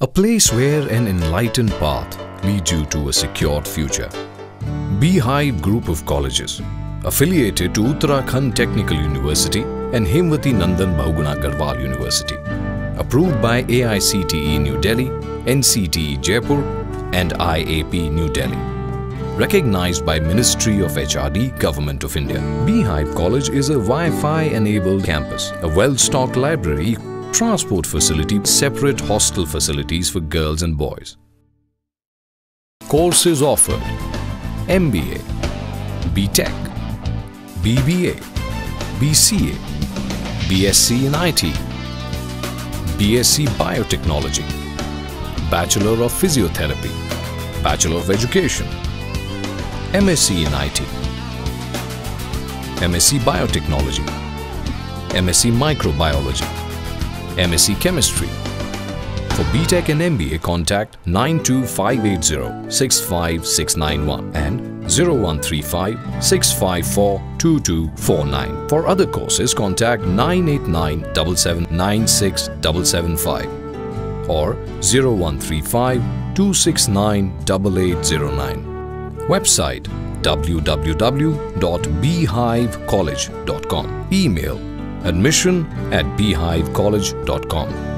A place where an enlightened path leads you to a secured future. Beehive Group of Colleges, affiliated to Uttarakhand Technical University and Hemwati Nandan Bahuguna Garhwal University. Approved by AICTE New Delhi, NCTE Jaipur and IAP New Delhi. Recognized by Ministry of HRD, Government of India. Beehive College is a Wi-Fi enabled campus, a well-stocked library, transport facility, separate hostel facilities for girls and boys. Courses offered: MBA, BTech, BBA, BCA, BSc in IT, BSc Biotechnology, Bachelor of Physiotherapy, Bachelor of Education, MSc in IT, MSc Biotechnology, MSc Microbiology, MSc Chemistry. For BTech and MBA, contact 92580-65691 and 0135-654-2249. For other courses, contact 989-7796-775 or 0135-269-8809. Website www.beehivecollege.com. Email admission@beehivecollege.com.